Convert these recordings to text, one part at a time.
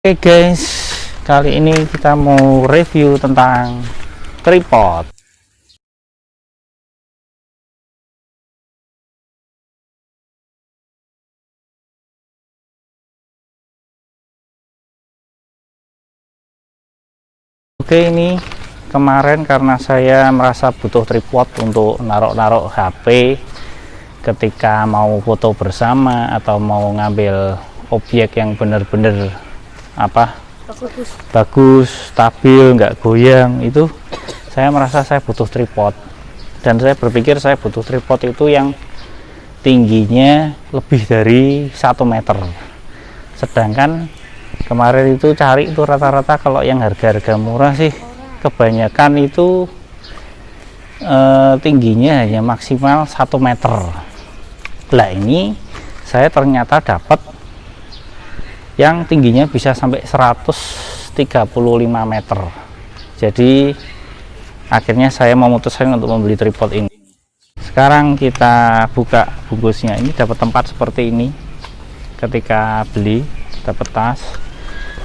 Oke guys, kali ini kita mau review tentang tripod. Oke, ini kemarin karena saya merasa butuh tripod untuk naruh-naruh HP ketika mau foto bersama atau mau ngambil objek yang benar-benar bagus, stabil, nggak goyang. Itu saya merasa saya butuh tripod, dan saya berpikir saya butuh tripod itu yang tingginya lebih dari 1 meter. Sedangkan kemarin itu cari itu rata-rata kalau yang harga-harga murah sih kebanyakan itu tingginya hanya maksimal 1 meter. Lah ini saya ternyata dapat yang tingginya bisa sampai 135 meter. Jadi akhirnya saya memutuskan untuk membeli tripod ini. Sekarang kita buka bungkusnya. Ini dapat tempat seperti ini ketika beli, dapat tas,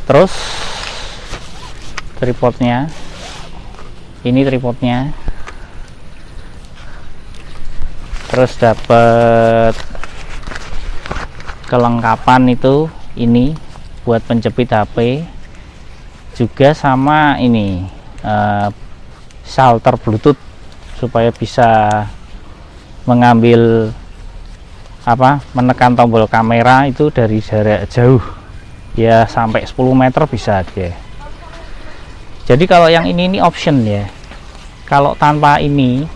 terus tripodnya, ini tripodnya, terus dapat kelengkapan itu, ini buat penjepit HP, juga sama ini shutter Bluetooth supaya bisa mengambil menekan tombol kamera itu dari jarak jauh ya, sampai 10 meter bisa dia. Jadi kalau yang ini option ya. Kalau tanpa ini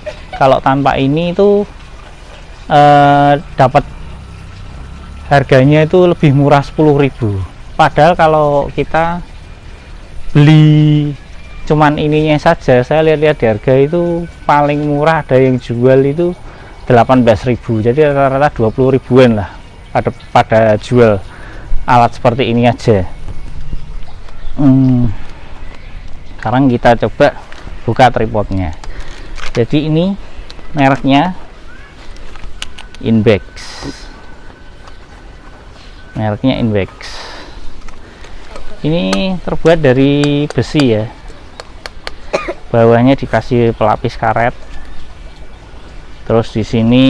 itu dapat harganya itu lebih murah 10.000. Padahal kalau kita beli cuman ininya saja, saya lihat-lihat di harga itu paling murah ada yang jual itu 18.000. Jadi rata-rata 20 ribuan lah pada jual alat seperti ini aja. Sekarang kita coba buka tripodnya. Jadi ini mereknya Inbex. Ini terbuat dari besi ya. Bawahnya dikasih pelapis karet. Terus di sini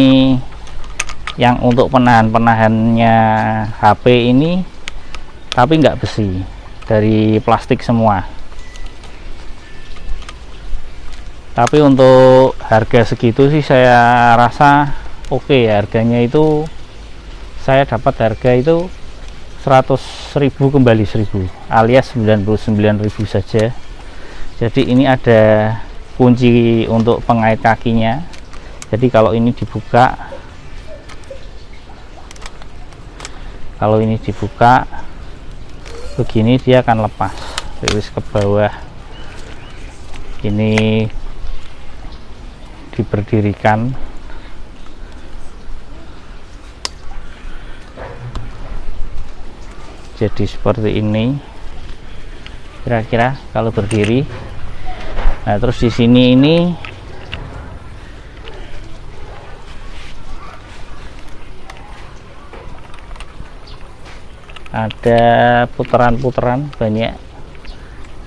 yang untuk penahannya HP ini, tapi nggak besi, dari plastik semua. Tapi untuk harga segitu sih saya rasa oke ya. Harganya itu saya dapat harga itu 100.000 kembali 1.000 alias 99.000 saja. Jadi ini ada kunci untuk pengait kakinya. Jadi kalau ini dibuka, begini dia akan lepas terus ke bawah. Ini diberdirikan. Jadi seperti ini kira-kira kalau berdiri. Nah, terus di sini ini ada putaran-putaran banyak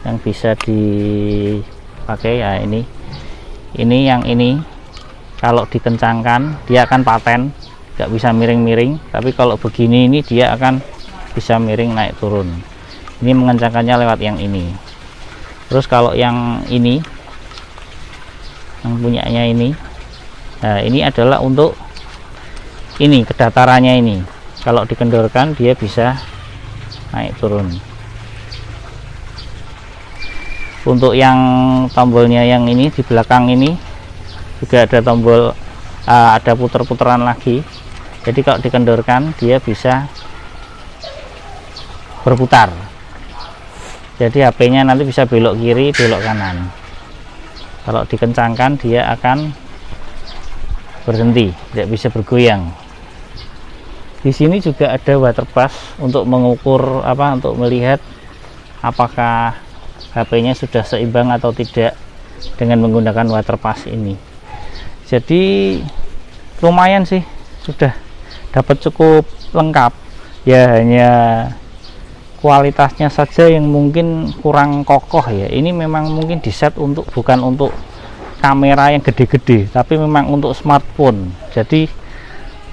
yang bisa dipakai ya. Ini yang ini kalau dikencangkan dia akan paten, nggak bisa miring-miring. Tapi kalau begini ini dia akan bisa miring naik turun. Ini mengencangkannya lewat yang ini. Terus kalau yang ini, yang punyanya ini, nah ini adalah untuk ini kedatarannya ini. Kalau dikendorkan dia bisa naik turun. Untuk yang tombolnya yang ini di belakang ini juga ada tombol, ada puter-puteran lagi. Jadi kalau dikendorkan dia bisa berputar. Jadi HP-nya nanti bisa belok kiri, belok kanan. Kalau dikencangkan dia akan berhenti, tidak bisa bergoyang. Di sini juga ada water pass untuk mengukur untuk melihat apakah HP-nya sudah seimbang atau tidak dengan menggunakan water pass ini. Jadi lumayan sih, sudah dapat cukup lengkap ya. Hanya kualitasnya saja yang mungkin kurang kokoh ya. Ini memang mungkin di set untuk, bukan untuk kamera yang gede-gede, tapi memang untuk smartphone. Jadi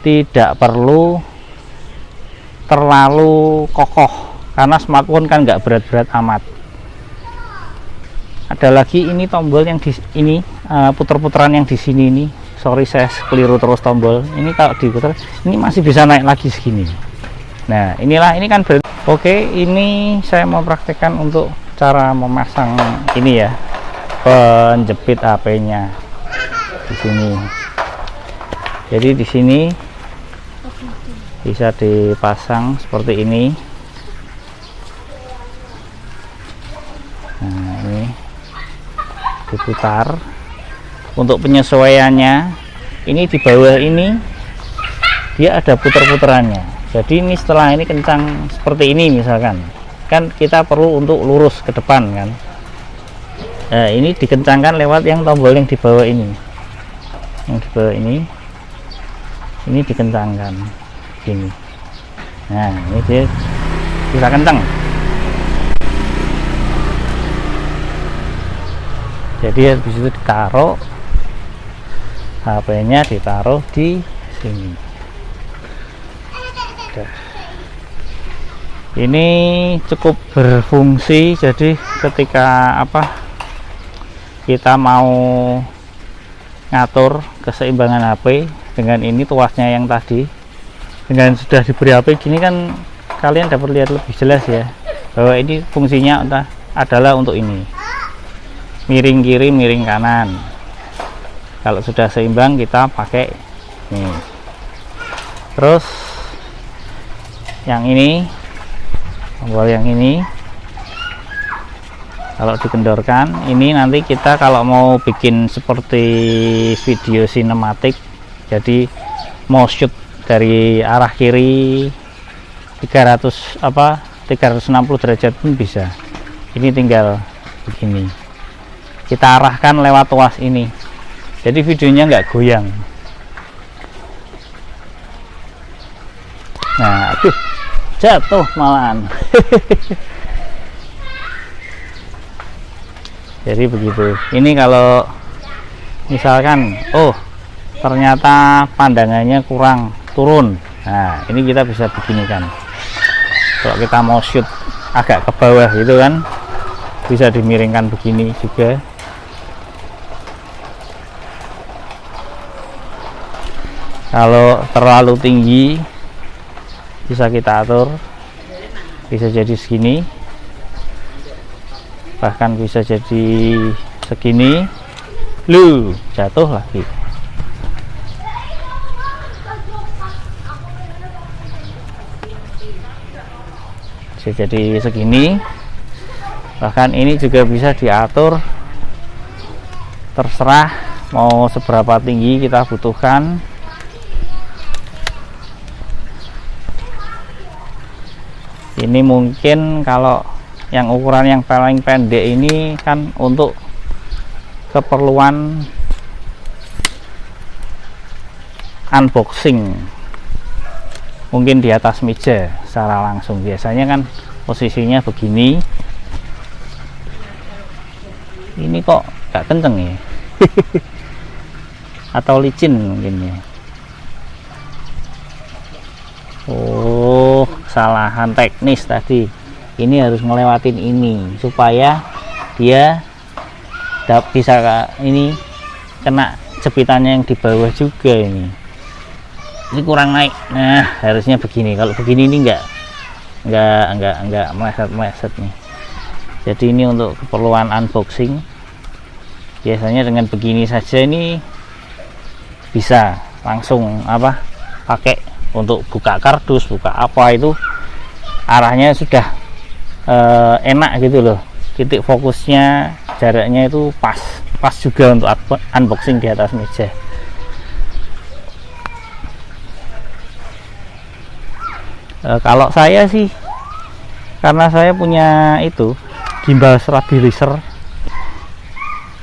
tidak perlu terlalu kokoh karena smartphone kan nggak berat-berat amat. Ada lagi ini tombol yang di ini, puter-puteran yang di sini ini. Sorry saya keliru terus tombol. Ini kalau diputar ini masih bisa naik lagi segini. Nah, inilah, ini kan oke, ini saya mau praktekkan untuk cara memasang ini ya, penjepit HP-nya di sini. Jadi di sini bisa dipasang seperti ini. Nah, ini diputar. Untuk penyesuaiannya, ini di bawah ini dia ada puter-puterannya. Jadi ini setelah ini kencang seperti ini misalkan, kan kita perlu untuk lurus ke depan kan. Nah, ini dikencangkan lewat yang tombol yang di bawah ini. Yang di bawah ini dikencangkan gini. Nah, ini dia bisa kencang. Jadi habis itu ditaruh, HP-nya ditaruh di sini. Ini cukup berfungsi. Jadi ketika kita mau ngatur keseimbangan HP dengan ini tuasnya yang tadi, dengan sudah diberi HP gini kan kalian dapat lihat lebih jelas ya, bahwa ini fungsinya adalah untuk ini, miring kiri miring kanan. Kalau sudah seimbang kita pakai nih. Terus yang ini, tombol yang ini kalau dikendorkan, ini nanti kita kalau mau bikin seperti video sinematik, jadi mau shoot dari arah kiri 360 derajat pun bisa. Ini tinggal begini, kita arahkan lewat tuas ini, jadi videonya nggak goyang. Nah, aduh, jatuh malahan. Jadi begitu. Ini kalau misalkan ternyata pandangannya kurang turun, nah ini kita bisa beginikan. Kalau kita mau shoot agak ke bawah gitu kan, bisa dimiringkan begini juga. Kalau terlalu tinggi bisa kita atur, bisa jadi segini, bahkan bisa jadi segini. Jatuh lagi. Bisa jadi segini, bahkan ini juga bisa diatur, terserah mau seberapa tinggi kita butuhkan. Ini mungkin kalau yang ukuran yang paling pendek ini kan untuk keperluan unboxing, mungkin di atas meja secara langsung. Biasanya kan posisinya begini. Ini kok gak kenceng ya? Atau licin mungkin ya. Kesalahan teknis tadi. Ini harus ngelewatin ini supaya dia bisa ini kena jepitannya yang di bawah juga. Ini kurang naik. Nah, harusnya begini. Kalau begini ini enggak meleset nih. Jadi ini untuk keperluan unboxing. Biasanya dengan begini saja ini bisa langsung pakai untuk buka kardus, buka apa itu arahnya sudah enak gitu loh. Titik fokusnya, jaraknya itu pas juga untuk unboxing di atas meja. Kalau saya sih, karena saya punya itu gimbal stabilizer,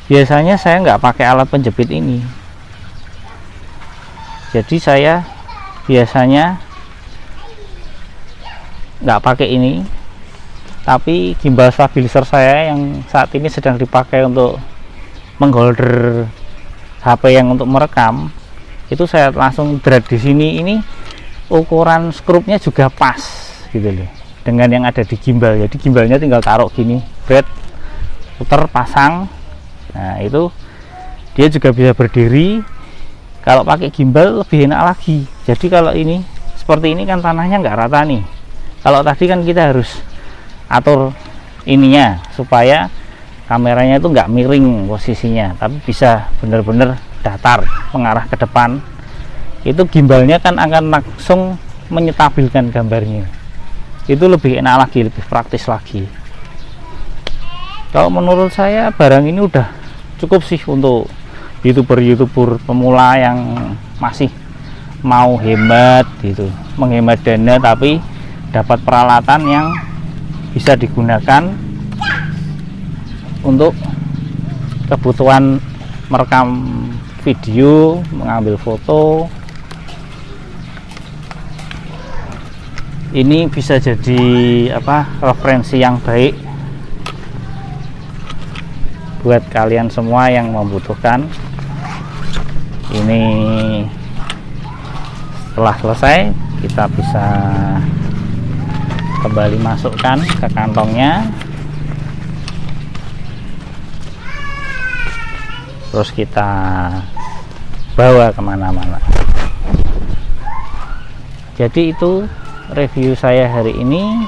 biasanya saya nggak pakai alat penjepit ini. Jadi saya biasanya nggak pakai ini, Tapi gimbal stabilizer saya yang saat ini sedang dipakai untuk mengholder HP yang untuk merekam, itu saya langsung drag di sini. Ini ukuran skrupnya juga pas gitu loh dengan yang ada di gimbal. Jadi gimbalnya tinggal taruh gini, bread, puter, pasang. Nah itu dia juga bisa berdiri. Kalau pakai gimbal lebih enak lagi. Jadi kalau ini seperti ini kan tanahnya nggak rata nih. Kalau tadi kan kita harus atur ininya supaya kameranya itu nggak miring posisinya, tapi bisa benar-benar datar mengarah ke depan. Itu gimbalnya kan akan langsung menyetabilkan gambarnya. Itu lebih enak lagi, lebih praktis lagi. Kalau menurut saya barang ini udah cukup sih untuk youtuber pemula yang masih mau hemat gitu, menghemat dana tapi dapat peralatan yang bisa digunakan untuk kebutuhan merekam video, mengambil foto. Ini bisa jadi referensi yang baik buat kalian semua yang membutuhkan. Ini setelah selesai kita bisa kembali masukkan ke kantongnya, terus kita bawa kemana-mana. Jadi itu review saya hari ini,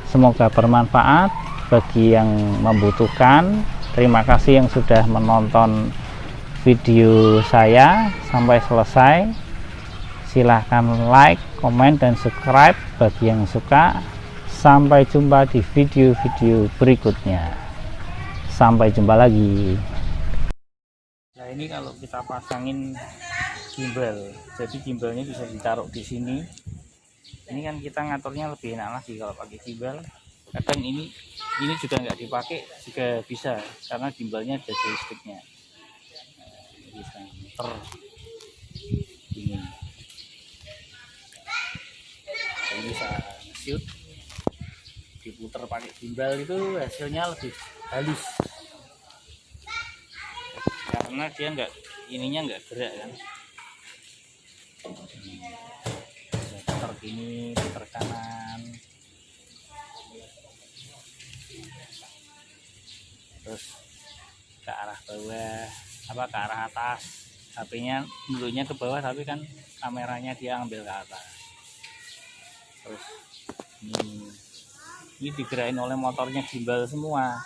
semoga bermanfaat bagi yang membutuhkan. Terima kasih yang sudah menonton video saya sampai selesai. Silahkan like, komen, dan subscribe bagi yang suka. Sampai jumpa di video-video berikutnya. Sampai jumpa lagi. Nah ini kalau kita pasangin gimbal, jadi gimbalnya bisa ditaruh di sini. Ini kan kita ngaturnya lebih enak lagi kalau pakai gimbal. Kadang ini juga nggak dipakai juga bisa, karena gimbalnya ada joysticknya. Bisa muter ini, jadi bisa shoot, diputer pakai gimbal itu hasilnya lebih halus karena dia nggak gerak kan. Putar gini, putar kanan, terus ke arah bawah, ke arah atas. HP-nya mulutnya ke bawah tapi kan kameranya dia ambil ke atas. Terus ini digerakin oleh motornya gimbal semua.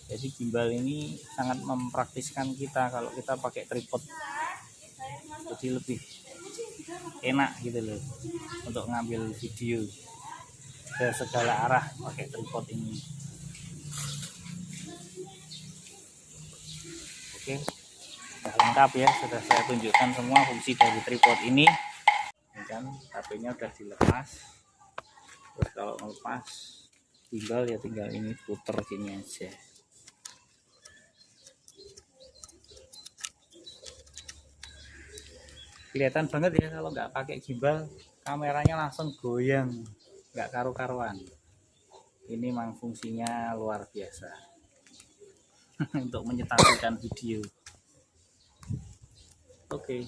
Jadi gimbal ini sangat mempraktiskan kita kalau kita pakai tripod, jadi lebih enak gitu loh untuk ngambil video ke segala arah pakai tripod ini. Oke, sudah lengkap ya, sudah saya tunjukkan semua fungsi dari tripod ini. Ini kan HP-nya udah dilepas. Terus kalau melepas gimbal ya tinggal ini puter gini aja. Kelihatan banget ya kalau nggak pakai gimbal, kameranya langsung goyang, nggak karu-karuan. Ini memang fungsinya luar biasa untuk menyetabilkan video. Oke.